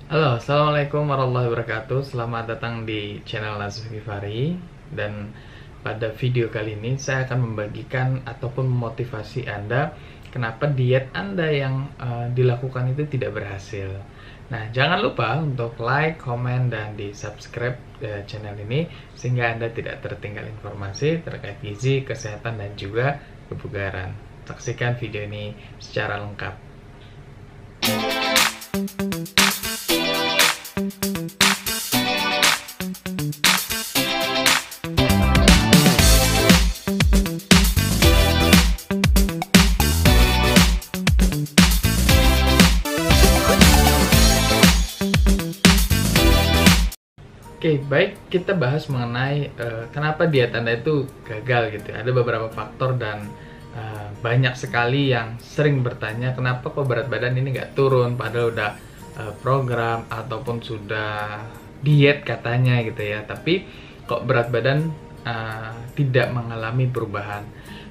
Halo, Assalamualaikum warahmatullahi wabarakatuh. Selamat datang di channel Nazif Gifari. Dan pada video kali ini saya akan membagikan ataupun memotivasi Anda kenapa diet Anda yang dilakukan itu tidak berhasil. Nah, jangan lupa untuk like, komen, dan di subscribe channel ini sehingga Anda tidak tertinggal informasi terkait gizi, kesehatan, dan juga kebugaran. Saksikan video ini secara lengkap. Oke, baik, kita bahas mengenai kenapa diet Anda itu gagal gitu. Ada beberapa faktor dan banyak sekali yang sering bertanya kenapa kok berat badan ini nggak turun padahal udah program ataupun sudah diet katanya gitu ya. Tapi kok berat badan tidak mengalami perubahan.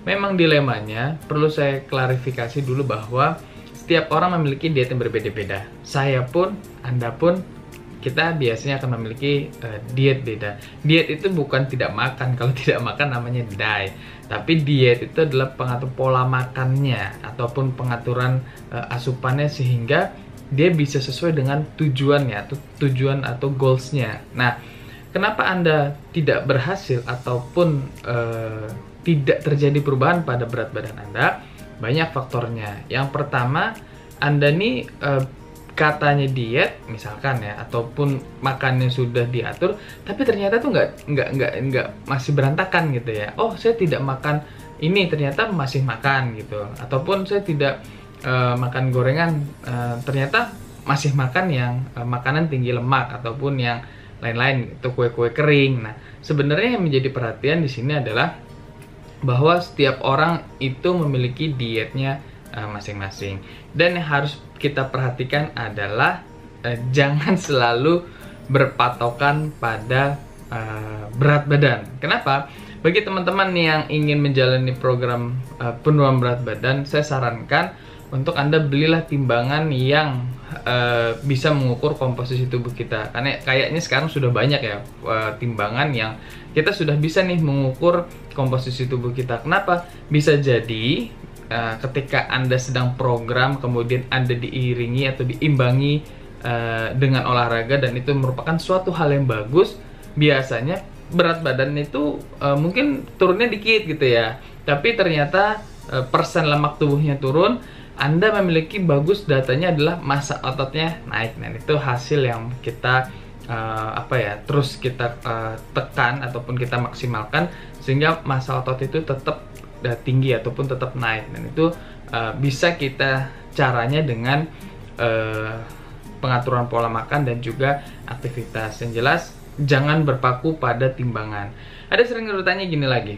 Memang dilemanya perlu saya klarifikasi dulu bahwa setiap orang memiliki diet yang berbeda-beda. Saya pun, Anda pun, kita biasanya akan memiliki diet beda. Diet itu bukan tidak makan, kalau tidak makan namanya diet. Tapi diet itu adalah pengatur pola makannya ataupun pengaturan asupannya sehingga dia bisa sesuai dengan tujuannya atau tujuan atau goalsnya. Nah, kenapa Anda tidak berhasil ataupun tidak terjadi perubahan pada berat badan Anda? Banyak faktornya. Yang pertama, Anda nih katanya diet misalkan ya, ataupun makannya sudah diatur tapi ternyata tuh nggak masih berantakan gitu ya. Oh, saya tidak makan ini ternyata masih makan gitu, ataupun saya tidak makan gorengan ternyata masih makan yang makanan tinggi lemak ataupun yang lain-lain itu kue-kue kering. Nah, sebenarnya yang menjadi perhatian di sini adalah bahwa setiap orang itu memiliki dietnya masing-masing. Dan yang harus kita perhatikan adalah jangan selalu berpatokan pada berat badan. Kenapa? Bagi teman-teman yang ingin menjalani program penurunan berat badan, saya sarankan untuk Anda belilah timbangan yang bisa mengukur komposisi tubuh kita. Karena kayaknya sekarang sudah banyak ya timbangan yang kita sudah bisa nih mengukur komposisi tubuh kita. Kenapa? Bisa jadi ketika Anda sedang program, kemudian Anda diiringi atau diimbangi dengan olahraga dan itu merupakan suatu hal yang bagus, biasanya berat badan itu mungkin turunnya dikit gitu ya, tapi ternyata persen lemak tubuhnya turun, Anda memiliki bagus datanya adalah massa ototnya naik. Nah, itu hasil yang kita terus kita tekan ataupun kita maksimalkan sehingga massa otot itu tetap tinggi ataupun tetap naik. Dan itu bisa kita caranya dengan pengaturan pola makan dan juga aktivitas. Yang jelas jangan berpaku pada timbangan. Ada sering bertanya gini lagi,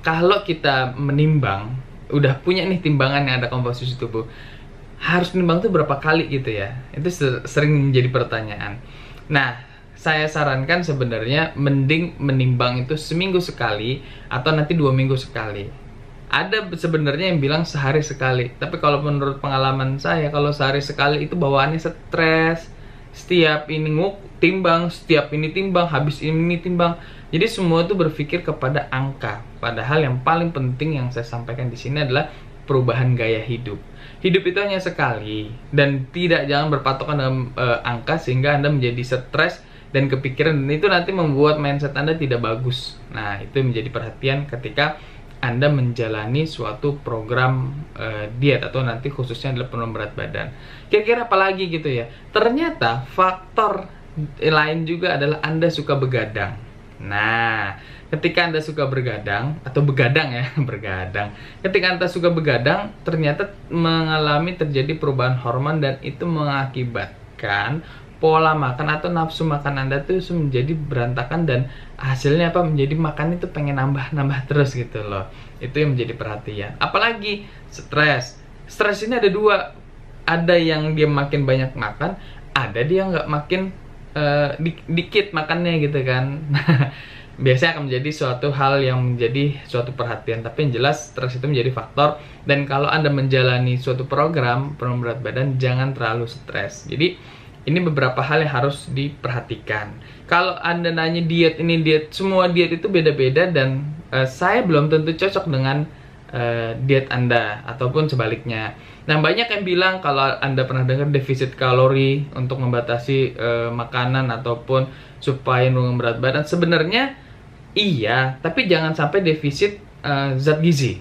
kalau kita menimbang udah punya nih timbangan yang ada komposisi tubuh, harus menimbang tuh berapa kali gitu ya? Itu sering menjadi pertanyaan. Nah, saya sarankan sebenarnya mending menimbang itu seminggu sekali atau nanti 2 minggu sekali. Ada sebenarnya yang bilang sehari sekali, tapi kalau menurut pengalaman saya, kalau sehari sekali itu bawaannya stres. Setiap ini timbang, setiap ini timbang, habis ini timbang. Jadi semua itu berpikir kepada angka. Padahal yang paling penting yang saya sampaikan di sini adalah perubahan gaya hidup. Hidup itu hanya sekali dan jangan berpatokan dengan angka sehingga Anda menjadi stres dan kepikiran, dan itu nanti membuat mindset Anda tidak bagus. Nah, itu menjadi perhatian ketika Anda menjalani suatu program diet atau nanti khususnya adalah penurunan berat badan. Kira-kira apa lagi gitu ya? Ternyata faktor lain juga adalah Anda suka begadang. Nah, ketika Anda suka begadang atau begadang ya, begadang. Ketika Anda suka begadang, ternyata mengalami terjadi perubahan hormon dan itu mengakibatkan pola makan atau nafsu makan Anda tuh menjadi berantakan dan hasilnya apa? Menjadi makan itu pengen nambah terus gitu loh. Itu yang menjadi perhatian. Apalagi stres. Stres ini ada dua. Ada yang dia makin banyak makan, ada dia nggak makin dikit makannya gitu kan. Biasanya akan menjadi suatu hal yang menjadi suatu perhatian. Tapi yang jelas stres itu menjadi faktor. Dan kalau Anda menjalani suatu program penurunan berat badan, jangan terlalu stres. Jadi ini beberapa hal yang harus diperhatikan. Kalau Anda nanya diet ini diet, semua diet itu beda-beda dan saya belum tentu cocok dengan diet Anda ataupun sebaliknya. Nah, banyak yang bilang kalau Anda pernah dengar defisit kalori untuk membatasi makanan ataupun supaya menurunkan berat badan. Sebenarnya iya, tapi jangan sampai defisit zat gizi.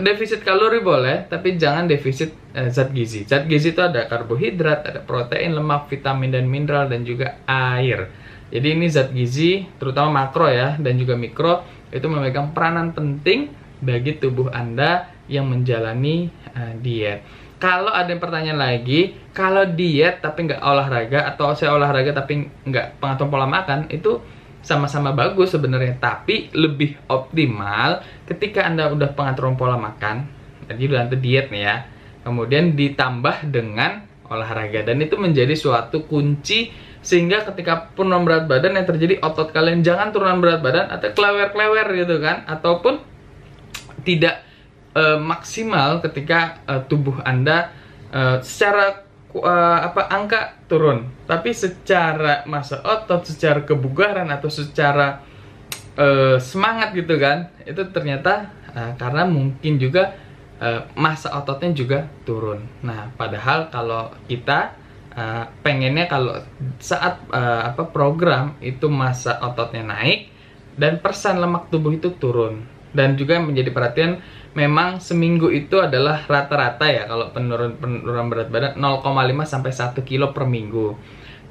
Defisit kalori boleh, tapi jangan defisit zat gizi. Zat gizi itu ada karbohidrat, ada protein, lemak, vitamin dan mineral, dan juga air. Jadi ini zat gizi, terutama makro ya, dan juga mikro, itu memegang peranan penting bagi tubuh Anda yang menjalani diet. Kalau ada yang pertanyaan lagi, kalau diet tapi nggak olahraga, atau saya olahraga tapi nggak pengatur pola makan, itu sama-sama bagus sebenarnya, tapi lebih optimal ketika Anda udah pengaturan pola makan, jadi udah nanti diet nih ya, kemudian ditambah dengan olahraga, dan itu menjadi suatu kunci sehingga ketika penurunan berat badan yang terjadi, otot kalian jangan turunan berat badan atau klewer-klewer gitu kan, ataupun tidak maksimal ketika tubuh Anda secara angka turun, tapi secara massa otot, secara kebugaran atau secara semangat gitu kan, itu ternyata karena mungkin juga massa ototnya juga turun. Nah, padahal kalau kita pengennya kalau saat program itu massa ototnya naik dan persen lemak tubuh itu turun. Dan juga menjadi perhatian, memang seminggu itu adalah rata-rata ya kalau penurunan berat badan 0,5 sampai 1 kilo per minggu.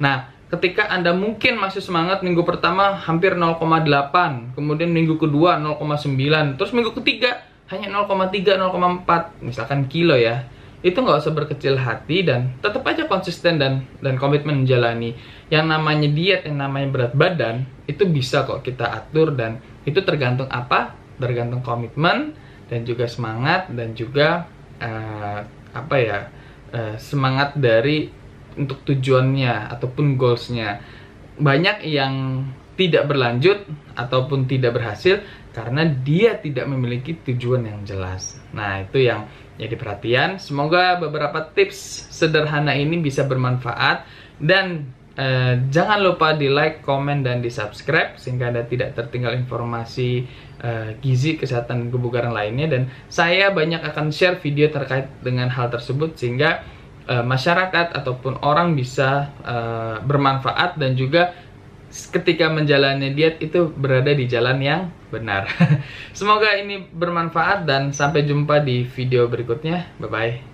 Nah, ketika Anda mungkin masih semangat minggu pertama hampir 0,8, kemudian minggu kedua 0,9, terus minggu ketiga hanya 0,3, 0,4 misalkan kilo ya. Itu nggak usah berkecil hati dan tetap aja konsisten dan komitmen menjalani. Yang namanya diet, yang namanya berat badan itu bisa kok kita atur, dan itu tergantung apa? Tergantung komitmen dan juga semangat, dan juga semangat dari untuk tujuannya ataupun goalsnya. Banyak yang tidak berlanjut ataupun tidak berhasil karena dia tidak memiliki tujuan yang jelas. Nah, itu yang jadi perhatian. Semoga beberapa tips sederhana ini bisa bermanfaat, dan jangan lupa di like, komen, dan di subscribe sehingga Anda tidak tertinggal informasi gizi, kesehatan, dan kebugaran lainnya. Dan saya banyak akan share video terkait dengan hal tersebut sehingga masyarakat ataupun orang bisa bermanfaat, dan juga ketika menjalani diet itu berada di jalan yang benar. Semoga ini bermanfaat dan sampai jumpa di video berikutnya. Bye-bye.